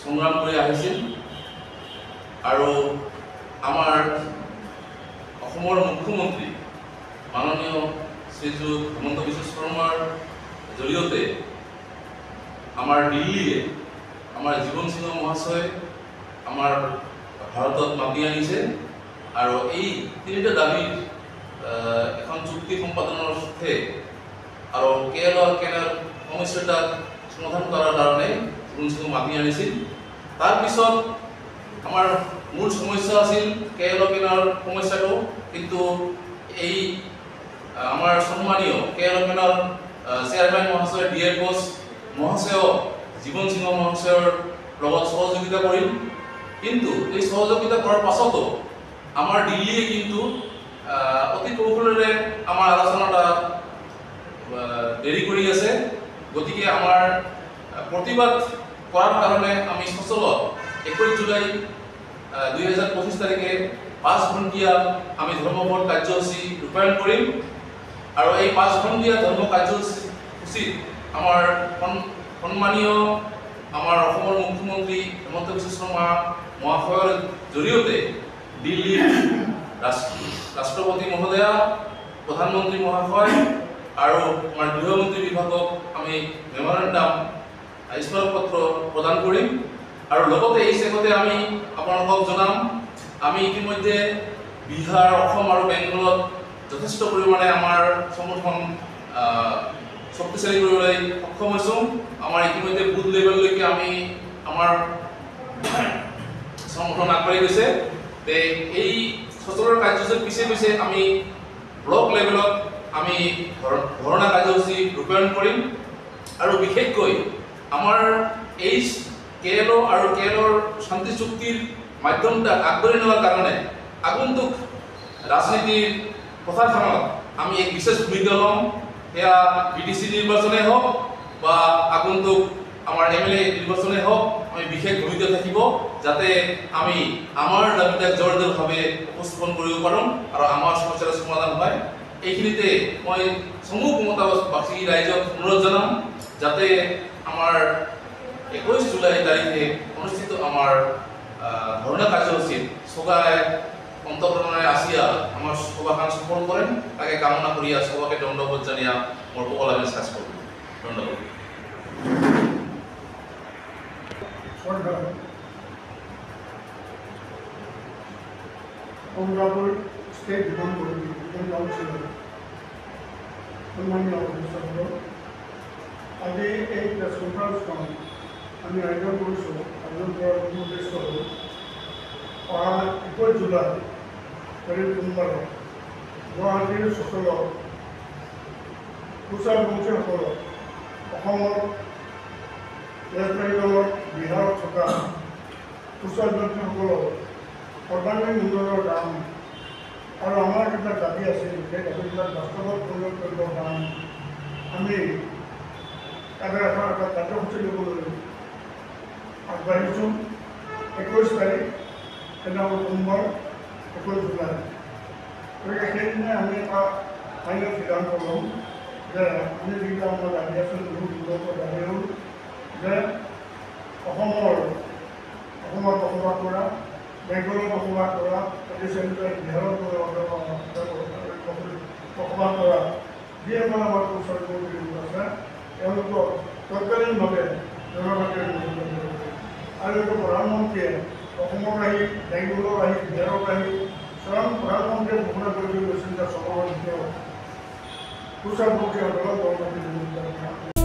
সংগ্ৰাম কৰি আহিছিল আৰু আমাৰ অসমৰ মুখ্যমন্ত্ৰী মাননীয় শ্ৰীযুত হিমন্ত বিশ্ব শৰ্মাৰ জৰিয়তে আমাৰ দিল্লীয়ে আমাৰ জীৱন সিংহ মহাশয় আমাৰ ভাৰতত মাতি আনিছে আৰু এই তিনিটা দাবীৰ এখন চুক্তি সম্পাদনৰ অৰ্থে আৰু কেৰেলাৰ সমস্যাটা সমাধান কৰাৰ কাৰণে জীৱন সিংহ মাতি আনিছিল। তাৰপিছত আমাৰ মূল সমস্যা আছিল কেৰেলাৰ সমস্যাটো, কিন্তু এই আমাৰ সন্মানীয় কেৰেলাৰ চেয়াৰমেন মহাশয় ডি এ ঘোষ মহাশয় জীৱন সিংহ মহাশয়ৰ লগত সহযোগিতা কৰিল। কিন্তু এই সহযোগিতা কৰাৰ পাছতো আমাৰ দিল্লীয়ে কিন্তু অতি কৌশলেৰে আমাৰ আলোচনাটা দেৰি কৰি আছে। গতিকে আমাৰ প্ৰতিবাদ কৰাৰ কাৰণে আমি সচলত 21 জুলাই 2025 তাৰিখে 5 ঘণ্টীয়া আমি ধৰ্মঘট কাৰ্যসূচী ৰূপায়ণ কৰিম আৰু এই 5 ঘণ্টীয়া ধৰ্ম কাৰ্যসূচীত আমাৰ সন্মানীয় আমাৰ অসমৰ মুখ্যমন্ত্ৰী হিমন্ত বিশ্ব শৰ্মা মহাশয়ৰ জৰিয়তে দিল্লীৰ ৰাষ্ট্ৰপতি মহোদয়া, প্ৰধানমন্ত্ৰী মহাশয় আৰু আমাৰ গৃহমন্ত্ৰী বিভাগক আমি মেমৰেণ্ডাম স্মাৰকপত্ৰ প্ৰদান কৰিম। আৰু লগতে এই চেগতে আমি আপোনালোকক জনাম, আমি ইতিমধ্যে বিহাৰ, অসম আৰু বেংগলত যথেষ্ট পৰিমাণে আমাৰ সংগঠন শক্তিশালী কৰিবলৈ সক্ষম হৈছোঁ। আমাৰ ইতিমধ্যে বুথ লেভেললৈকে আমি আমাৰ সংগঠন আগবাঢ়ি গৈছে। এই সচলৰ কাৰ্যসূচীৰ পিছে পিছে আমি ব্লক লেভেলত আমি ধৰ্ণা কাৰ্যসূচী ৰূপায়ণ কৰিম আৰু বিশেষকৈ আমাৰ এই কেৰেলা আৰু কেৰলৰ শান্তি চুক্তিৰ মাধ্যমটা আগবাঢ়ি নেওয়াৰ কাৰণে আগন্তুক ৰাজনীতিৰ পথাৰখনত আমি এক বিশেষ ভূমিকা ল'ম। সেয়া BDC নিৰ্বাচনে হওক বা আগন্তুক আমাৰ MLA নিৰ্বাচনে হওক, আমি বিশেষ ভূমিকা থাকিব যাতে আমি আমাৰ দাবিবিলাক জোৰদাৰভাৱে উপস্থাপন কৰিব পাৰোঁ আৰু আমাৰ সমস্যাৰ সমাধান হয়। এইখিনিতে মই সমূহ ক্ষমতাবাসী ৰাইজক অনুৰোধ জনাম যাতে আমাৰ 21 জুলাই তাৰিখে অনুষ্ঠিত আমাৰ ধৰ্ণা কাৰ্যসূচীত সবাই অন্তঃকৰণে আসিয়া আমাৰ সভাখন সফল করেন তাকে কামনা করিয়া সবাকে দণ্ডবোধ জানিয়া মোর উপলাভে শেষ করব। ধন্যবাদ। Honorable State Demon Council, Honorable Officer, আজি এই প্ৰেছ কনফাৰেন্সখন আমি আয়োজন কৰিছোঁ। আয়োজন কৰাৰ উদ্দেশ্য হ'ল অহা 21 জুলাই সোমবাৰে গুৱাহাটীৰ চচলত কুশাল বংশীসকলক অসমৰ ৱেষ্ট বেংগলত বিহাৰত থকা কুশাল বংশীসকলক সৰ্বাংগীন উন্নয়নৰ কাম আৰু আমাৰ যিবিলাক দাবী আছিল সেই দাবীবিলাক বাস্তৱত পৰিণত কৰিবৰ কাৰণে আমি এটা কাৰ্যসূচী ল'বলৈ আগবাঢ়িছোঁ। 21 তাৰিখ সেইদিনা সোমবাৰ 21 জুলাই। গতিকে সেইদিনাই আমি এটা ফাইনেল সিদ্ধান্ত ল'ম যে আমি যিবিলাক আমাৰ দাবী আছিল বহুত দূৰৰ দাবী হ'ল যে অসমত বসবাস কৰা, বেংগলত বসবাস কৰা, বিহাৰত বসবাস কৰা যিসকল আমাৰ কুশল বংশী লোক আছে তেওঁলোকক তৎকালীনভাৱে জনজাতীয় আৰু প্ৰধানমন্ত্ৰীয়ে অসমত আহি, বেংগলত আহি, বিহাৰত আহি স্বয়ং প্ৰধানমন্ত্ৰীয়ে ঘোষণা কৰি গৈছিল যে চহৰৰ ভিতৰত কুশল বংশীসকলক জনজাতি